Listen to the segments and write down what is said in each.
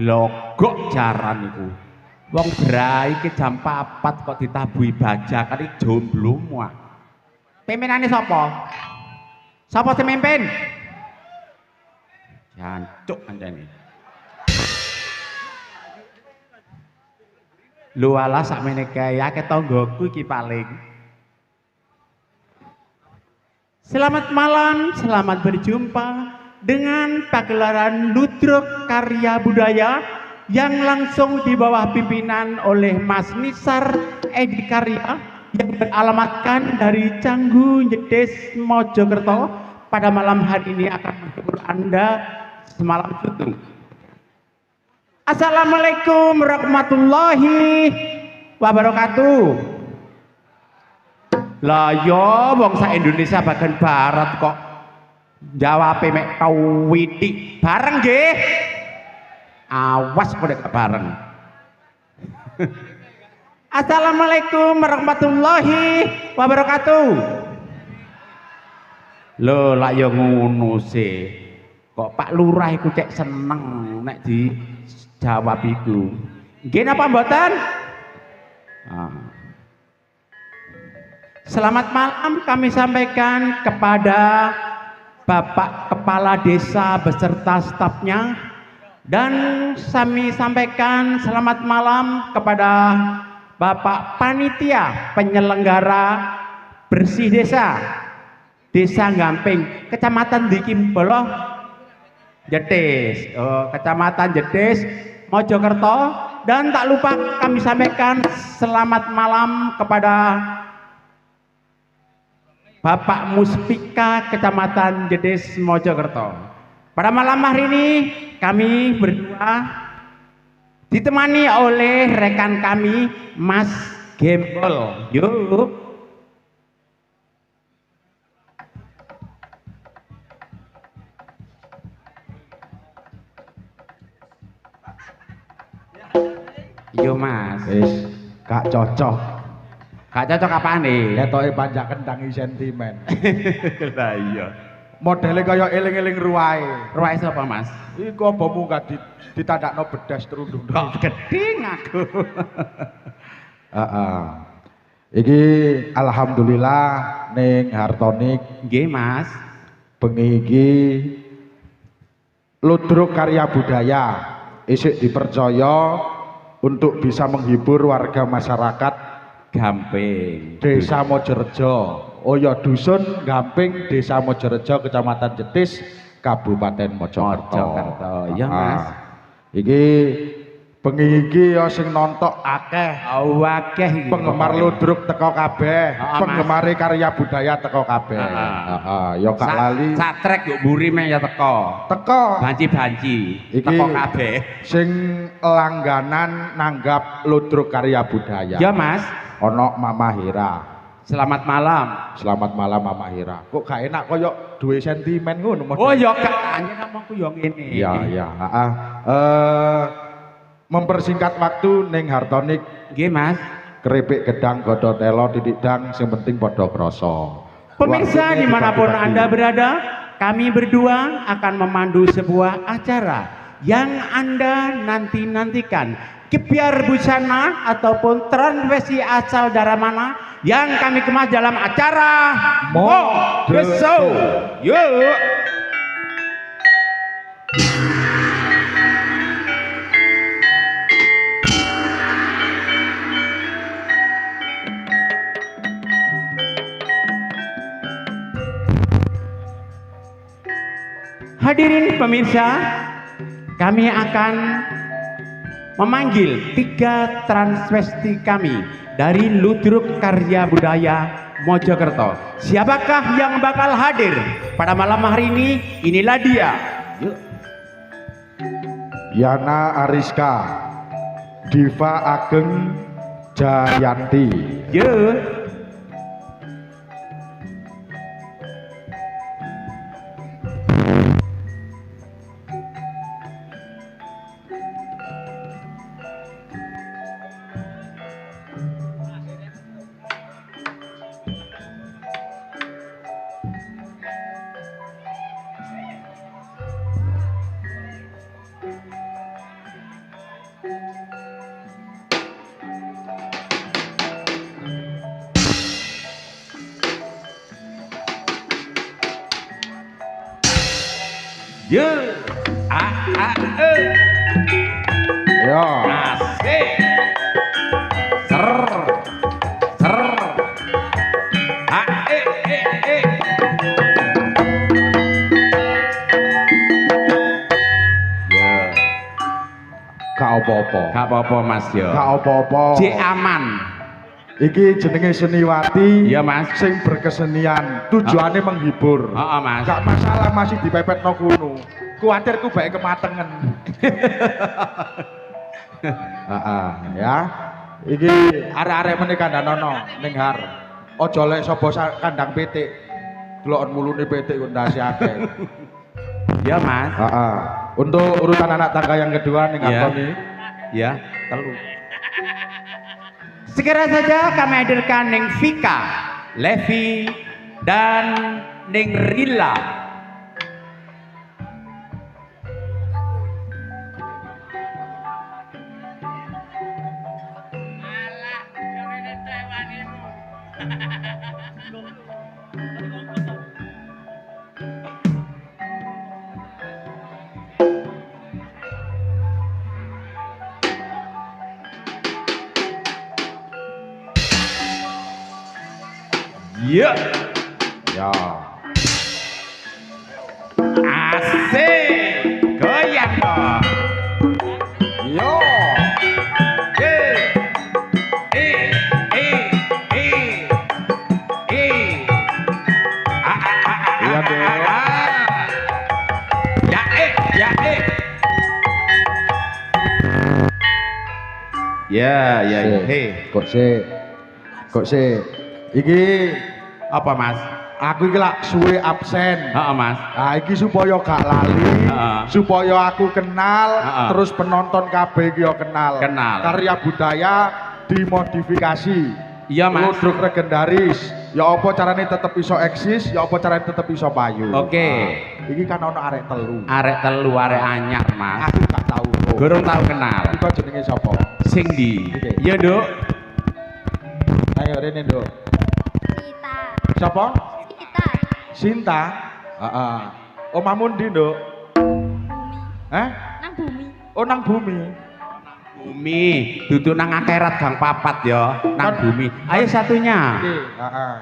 Glogok jaran iku. Wong brai iki jam 4 kok ditabuhi bajakan iki jomblo muak. Pimpinane sapa? Sapa sing mimpin? Jancuk ancene. Lho alah sakmene kae akeh tanggoku iki paling. Selamat malam, selamat berjumpa dengan pagelaran Ludruk Karya Budaya yang langsung di bawah pimpinan oleh Mas Nisar Edi Karya yang beralamatkan dari Canggu Jedes Mojokerto. Pada malam hari ini akan menghibur Anda semalam suntuk. Assalamualaikum warahmatullahi wabarakatuh. Lah yo wong sak Indonesia bagian barat kok jawabe mek tau widik bareng nggih. Awas kok gak bareng. Assalamualaikum warahmatullahi wabarakatuh. Lho lak yo ngono sih. Kok Pak Lurah iku cek seneng nek dijawab iku. Nggih napa mboten? Selamat malam kami sampaikan kepada Bapak Kepala Desa beserta stafnya, dan kami sampaikan selamat malam kepada Bapak Panitia Penyelenggara Bersih Desa Gamping, Kecamatan Dikimbolo, Jedes, Kecamatan Jedes, Mojokerto, dan tak lupa kami sampaikan selamat malam kepada Bapak Muspika Kecamatan Jedes Mojokerto. Pada malam hari ini kami berdua ditemani oleh rekan kami Mas Gembol. Yuk. Yo Mas. Wis gak cocok. Gak cocok apaan nih? Ketoke panjak kendangi sentimen. Lah iya. Modele kaya eling-eling ruwae. Ruwae sapa Mas? Iku apa munggah ditandakno bedas terundung. Kok gedhe aku. Heeh. Iki alhamdulillah ning Hartonik Nggih Mas. bengi iki Ludruk Karya Budaya isik dipercaya untuk bisa menghibur warga masyarakat Gamping Desa Mojorejo. Oh ya, dusun Gamping, Desa Mojorejo, Kecamatan Jetis, Kabupaten Mojokerto. Mojokerto. Ya Mas. Iki bengi iki ya sing nonton akeh. Akeh iki. Penggemar ludruk teko kabeh, penggemar karya budaya teko kabeh. Ya gak lali. Satrek yo mburi meh ya teko. Teko. Banci-banci teko kabeh. Sing langganan nanggap ludruk karya budaya. Ya Mas. Ono Mama Hira. Selamat malam. Selamat malam Mama Hira. Kok gak enak koyo duwe sentimen ngono. Oh ya gak, anjen ngomongku yo ngene. Iya, iya, mempersingkat waktu ning Hartonik. Nggih Mas. Keripik gedang godho telo titik dang sing penting padha krasa. Pemirsa dimanapun Anda berada, kami berdua akan memandu sebuah acara yang Anda nantikan. Kebiar busana ataupun transvesti asal dari mana yang kami kemas dalam acara Mo The Show. Yuk. Hadirin pemirsa, kami akan memanggil 3 transvesti kami dari Ludruk Karya Budaya Mojokerto. Siapakah yang bakal hadir pada malam hari ini? Inilah dia. Yuk. Yana Ariska, Diva Ageng Jayanti. Yuk. Yo. Ah ah eh. Yo. Asik. Ser. Ser. Ah eh. Ya, Gak apa-apa. gak apa-apa Mas yo. Gak apa-apa. Cek aman. Iki jenenge seniwati. Iya, Mas. Sing berkesenian, tujuannya menghibur. Heeh, Mas. Gak masalah masih dipepetno kuno. Kuwatir ku bae kematengen. Heeh, ya. Iki arek-arek meneh kandhanono ning har. Aja lek sapa kandang pitik. Delokon mulune pitik kok ndase akeh. Ya Mas. Heeh. Untuk urutan anak tangga yang kedua ning Iya. Antoni. Ya, telu. Segera saja kami hadirkan Neng Vika, Levi, dan Neng Rila. Ya, Ya. asik, goyang dong. Yo. Iya, Dek. Ya, Sik. hei. Kok sih? Kok sih? Iki Apa Mas? aku iki lak suwe absen. Heeh Mas. Nah, iki supaya gak lali, Heeh. supaya aku kenal, Heeh. terus penonton KB iki yo kenal. Kenal. Karya budaya dimodifikasi. Iya Mas. Ludruk legendaris. Ya apa carane tetep iso eksis, ya apa carane tetep iso payu. Oke. Nah, iki kan ono arek telu. Arek telu, arek anyar Mas. Aku gak tahu. Gurung tahu kenal. Iki kok jenenge sapa? Sing di. Oke. Iya Duk. Ayo rene, Nduk. Kita, Sapa? kita, Sinta. Heeh. Omahmu ndi, Nduk? bumi, Hah? nang bumi. Oh nang bumi. Bumi, duduk nang akhirat gang papat ya, nang Kon- bumi. Ayo satunya. Oke, heeh.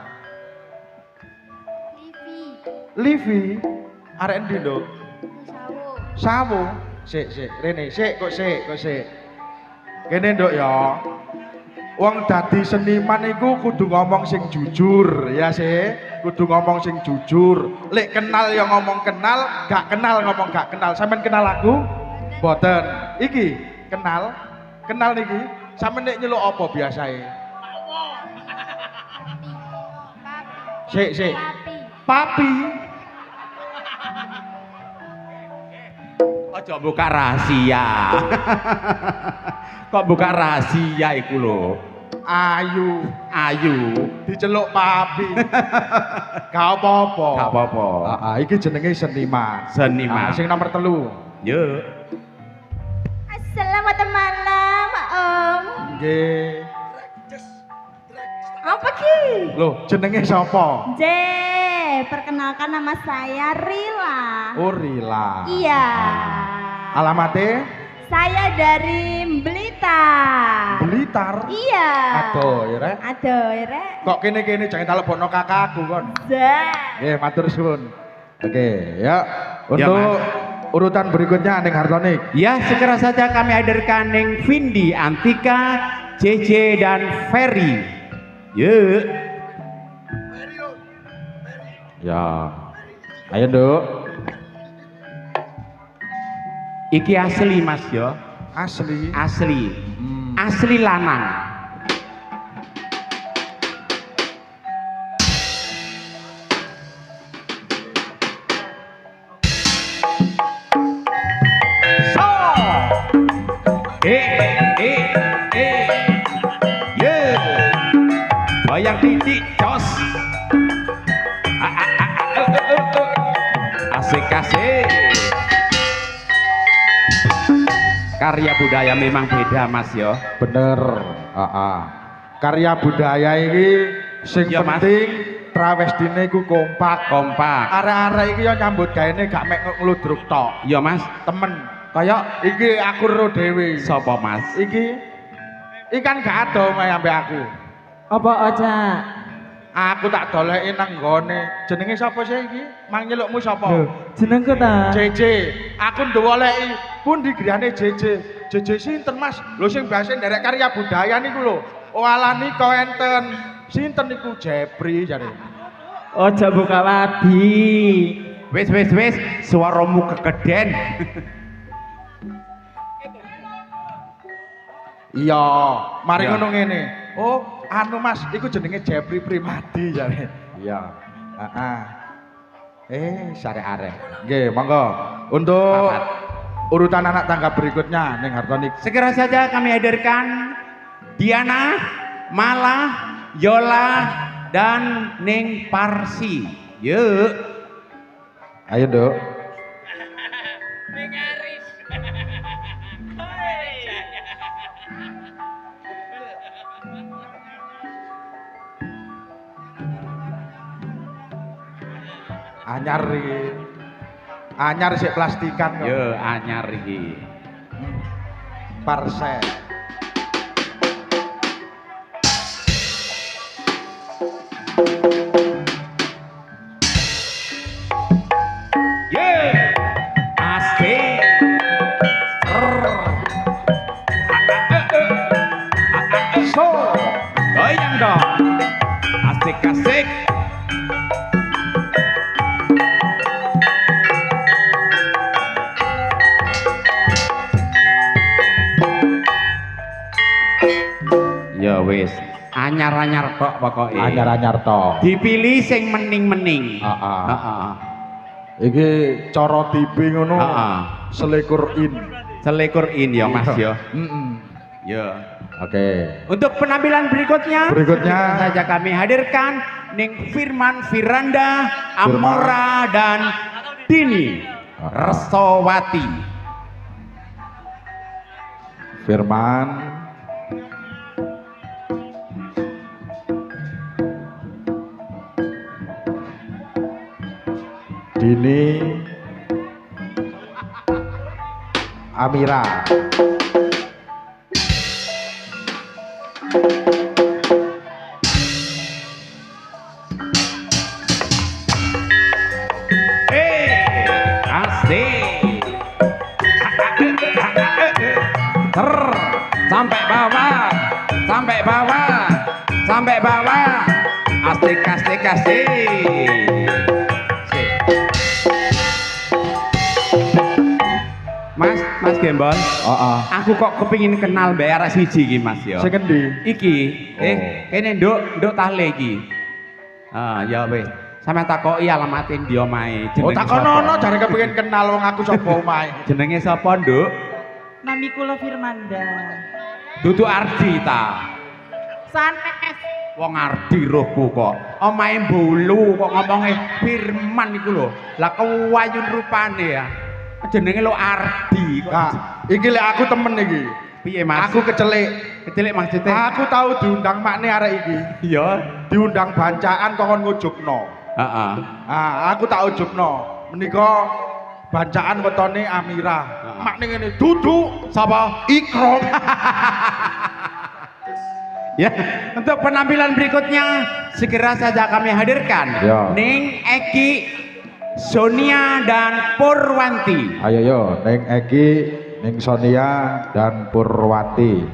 Livi, Livi, arek endi, Nduk? Sawo, Sawo. Sik, rene, kok sik. Kene, Nduk ya. Wong dadi seniman iku kudu ngomong sing jujur, ya sih. Kudu ngomong sing jujur. Lek kenal ya ngomong kenal, gak kenal ngomong gak kenal. Sampeyan kenal aku? Boten. Iki kenal. Kenal niki. Sampeyan nek nyeluk apa biasae? papi, Sik. papi, Papi. Ojo buka rahasia. Kok buka rahasia iku lho. Ayu. Ayu. Diceluk papi. Gak apa-apa. Gak apa-apa. Iki jenenge seniman. Seniman. Sing nomor 3. Yo. Assalamualaikum malam, Om. Nggih. Apa ki? Loh, jenenge sapa? J, perkenalkan nama saya Rila. Oh, Rila. Iya. Alamatnya? Saya dari Blitar. Blitar. Iya. Aduh, ya Rek. Aduh, Rek. Kok kene-kene jangan telepon kakakku kon. Zah. Nggih, matur suwun. Oke, ya. Ya, Untuk Mas. urutan berikutnya Neng Hartonik. Ya, segera saja kami hadirkan Neng Vindi, Antika, JJ dan Ferry. Yo. Ya. Ayo, Nduk. Iki asli Mas yo. Asli. Asli. Hmm. Asli lanang. So. Yeah. Bayang titik jos. Asik-asik. Karya budaya memang beda Mas yo. Bener. Karya budaya ini sing Iya, Mas. penting trawestine iku kompak. Arek-arek iki yo nyambut gaene gak mek ngludruk tok. Iya Mas, Temen. kaya Iki aku ro dhewe. sapa Mas? Iki kan gak ado mae ambek aku. Apa aja? Aku tak doleki nang nggone. Jenenge sapa sih iki? Mang nyelukmu sapa? Lho, jenengku ta? JJ. Aku ndoleki pundi griyane JJ. JJ sinten Mas? Lho sing bahasa nderek karya budaya niku lho. Oh ala nika enten. Sinten niku Jepri jare. Ojo buka wadi. Wis, suaramu kekeden. Iya, mari Iya. ngono ngene. Oh, anu Mas, iku jenenge Jepri Primadi jare. Iya. Heeh. Sare-are. Nggih, monggo. Untuk Papat. urutan anak tangga berikutnya ning Hartonik. Segera saja kami hadirkan Diana, Mala, Yola, dan Ning Parsi. Yuk. Ayo, Dok. Anyar iki. Anyar sik plastikan kok. Yo anyar iki. Parsel. Ye. Asik. So, Goyang dong. Asik-asik. Ya wis, anyar-anyar tok pokoke. anyar-anyar to. Dipilih sing mening-mening. Heeh. Heeh. Iki cara tipi ngono. Heeh. Selikur in. Selikur in ya Mas ya. Heeh. Ya. Oke. Untuk penampilan berikutnya, Berikutnya. segera saja kami hadirkan Ning Firman Firanda, Amora dan Dini Resowati. Firman. Dini. Amira. Asik. Sampai bawah, sampai bawah, sampai bawah. Asik, asik, asik. Mas Gembol, Heeh. aku kok kepingin kenal mbak arek siji iki Mas ya. Sing endi? Iki, Oh. kene nduk tahle iki. Ah, ya wis. Sampe takoki alamatin ndi omahe. Oh takonono jare kepengin kenal wong aku sapa omahe. Jenenge sapa, Nduk? Nami kula Firmanda. Dudu Ardi ta. Sanes. Wong Ardi rohku kok. Omahe Bulu kok ngomonge Firman iku lho. Lah kewayun rupane ya. Jenenge lo Ardi kok. Nah, iki lek aku temen iki. Piye Mas? Aku kecelik. kecilik maksudnya. Aku tahu diundang makne arek iki. Iya. Diundang bancaan kokon ngujukno. Heeh. Ah, aku tak ujukno. Menika bancaan wetone Amira. Heeh. Makne ngene, duduk Sapa? Ikrom. Ya, untuk penampilan berikutnya segera saja kami hadirkan Ya. Ning Eki, Sonia dan Purwanti. Ayo yo, Neng Egi, Neng Sonia dan Purwati.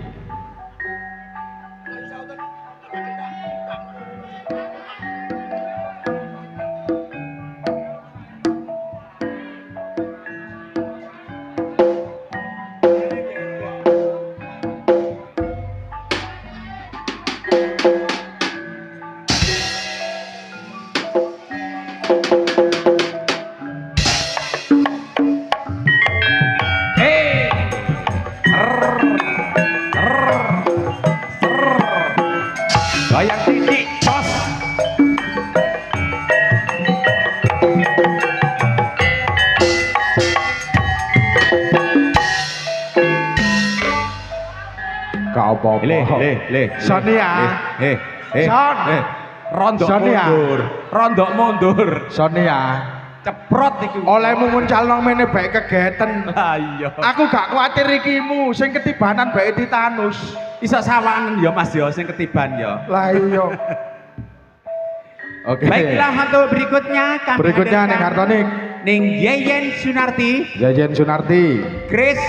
Hey. Goyang titik, bos. Gak apa-apa. Le. Sonia. Son. Rondok Sonia. mundur. Rondok mundur. Sonia, Ceprot iku. olehmu muncal nang mene bae kegeten. Lah iya. Aku gak kuatir ikimu sing ketibanan bae titanus. Iso sawangan ya Mas ya sing ketiban ya. Lah iya. Oke. Baiklah untuk berikutnya kami Berikutnya ning hadirkan Hartonik, Ning Yeyen Sunarti, Jajen Sunarti. Grace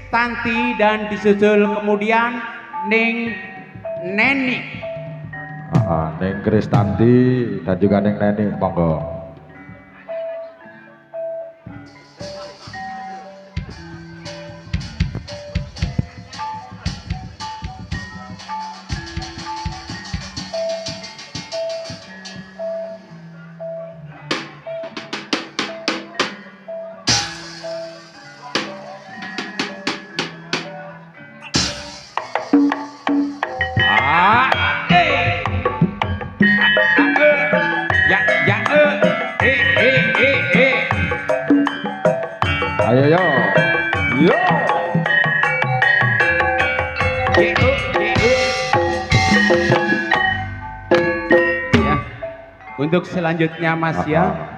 Tanti dan disusul kemudian Ning Neni. Ning Kristanti dan juga ning Neni, monggo. Ayo yo. Yo. Ya. Untuk selanjutnya Mas ya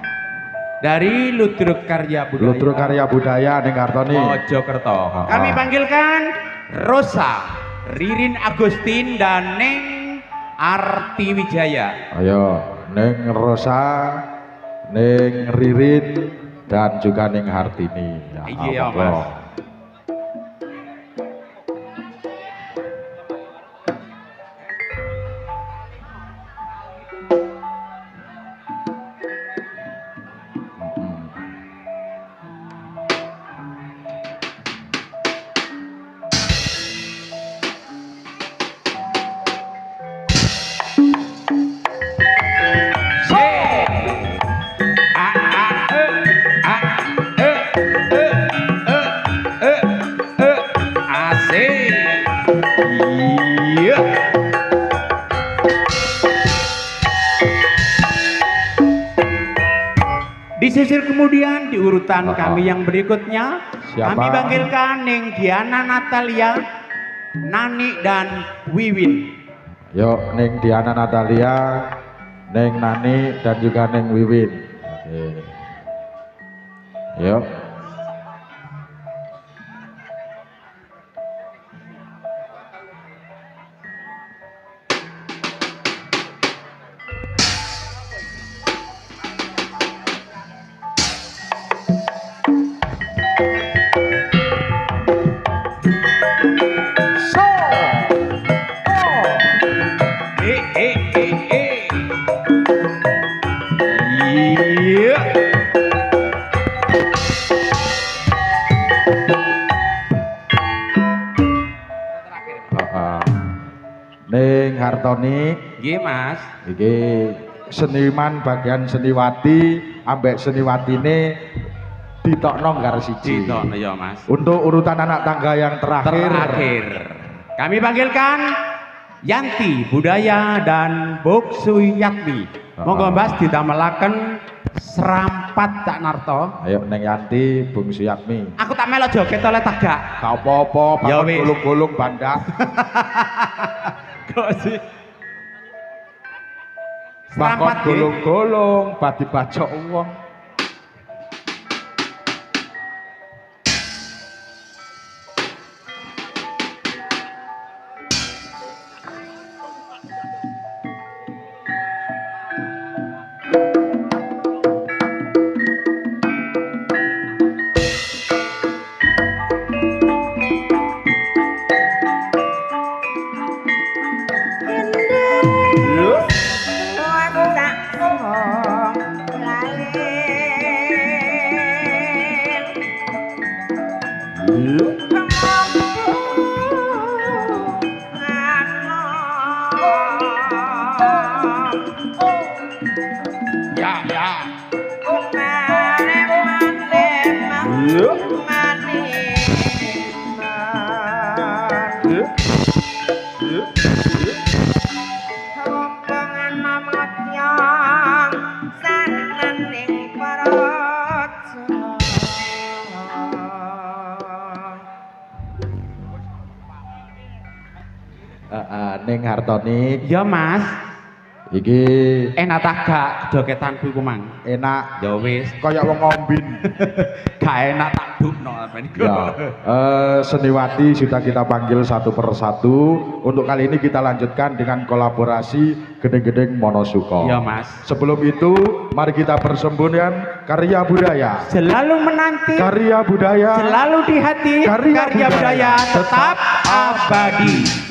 dari Ludruk Karya Budaya. Ludruk Karya Budaya ning Hartonik. Mojokerto. Kami panggilkan Rosa, Ririn Agustin dan Neng Arti Wijaya. Ayo, Neng Rosa, Neng Ririn dan juga Neng Hartini. Iya, monggo. Mas. Disisir kemudian di urutan kami yang berikutnya. Siapa? Kami panggilkan Neng Diana Natalia, Nani dan Wiwin. Yuk, Neng Diana Natalia, Neng Nani dan juga Neng Wiwin. Oke. Yuk. Neng Hartonik, Nggih Mas. iki seniman bagian seniwati, ambek seniwatine ditokno nggar siji. Ditokno ya Mas. Untuk urutan anak tangga yang Terakhir. Kami panggilkan Yanti Budaya dan Boksu Yatmi. Monggo Mas ditamelaken serampat Cak Narto. Ayo Neng Yanti, Bung Suyatmi. Aku tak melok joget oleh tagak. Gak apa-apa, Ya bakal wis. gulung-gulung bandak. Kok sih? Bakal Serampat nggih. gulung-gulung, badi bacok wong. Neng Hartonik, Ya Mas. Iki Enak tak gak jogetanku iku mang? enak Ya wis, kayak wong ngombin. gak enak tak dukno sampean iku. Ya, Seniwati sudah kita panggil satu persatu. Untuk kali ini kita lanjutkan dengan kolaborasi Gedeng-Gedeng Monosuko. Ya Mas. Sebelum itu, mari kita bersembunyian karya budaya. Selalu menanti, Karya budaya. selalu di hati, Karya karya budaya budaya tetap abadi.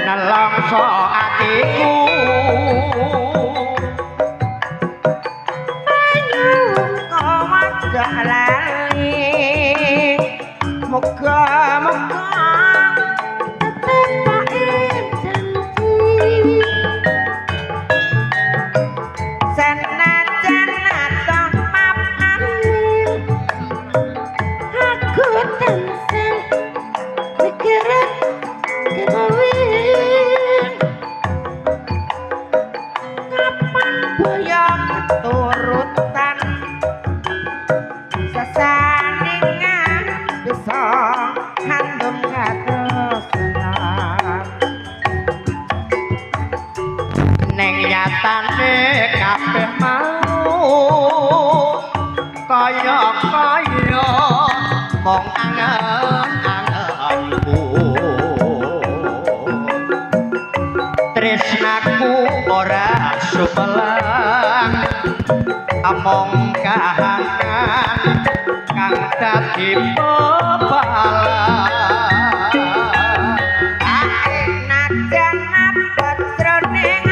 Nelongso atiku banyu kok wajah lali muga-muga tetepake janji senajan atoh papane aku tansah pikiran kewin kapan boyong turutan sesandingan bisa handung katresnan ning nyatane kabeh mau kaya-kaya mong angen-angenku tresnaku ora sumelang among kahanan kang dadi pepalang najan abot jroning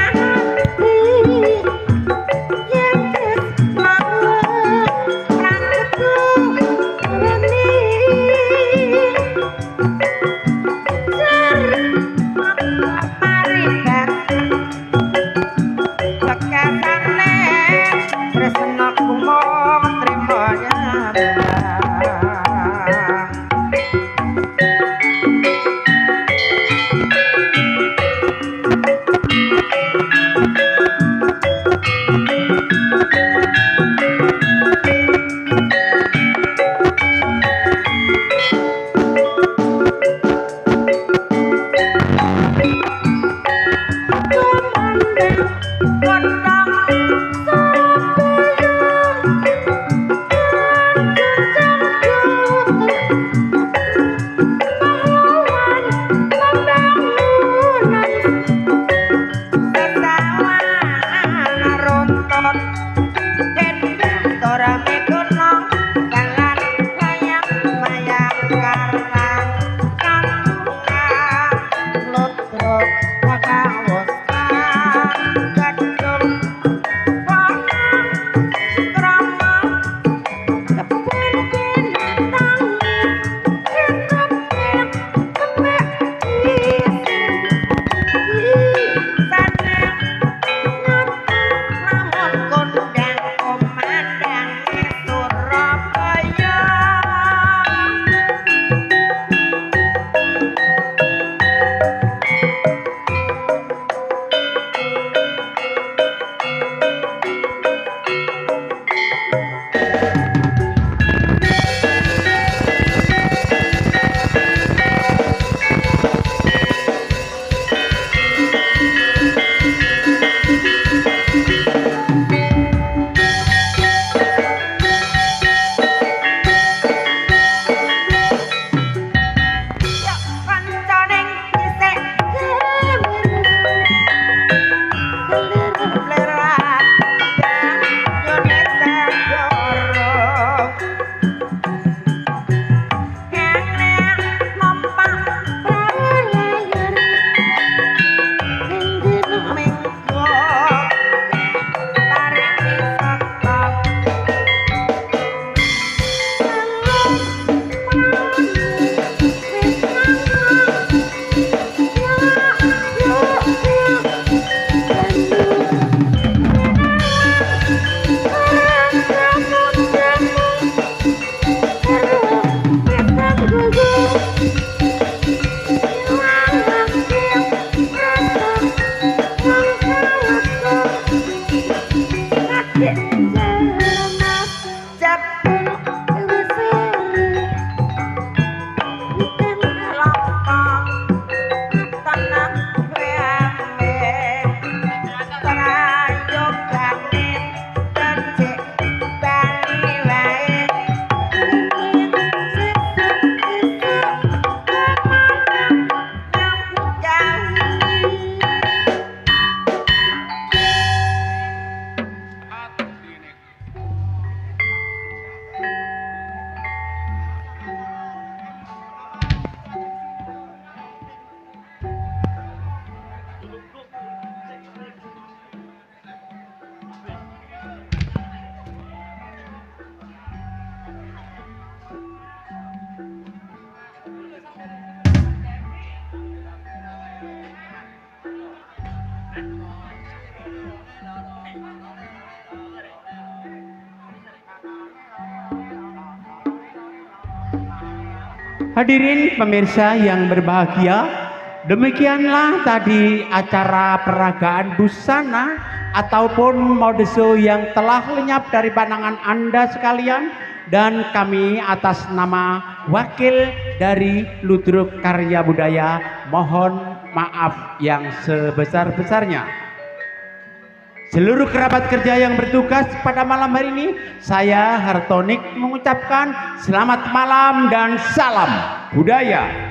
Hadirin pemirsa yang berbahagia, demikianlah tadi acara peragaan busana ataupun mode show yang telah lenyap dari pandangan Anda sekalian, dan kami atas nama wakil dari Ludruk Karya Budaya mohon maaf yang sebesar-besarnya. Seluruh kerabat kerja yang bertugas pada malam hari ini, saya Hartonik mengucapkan selamat malam dan salam budaya.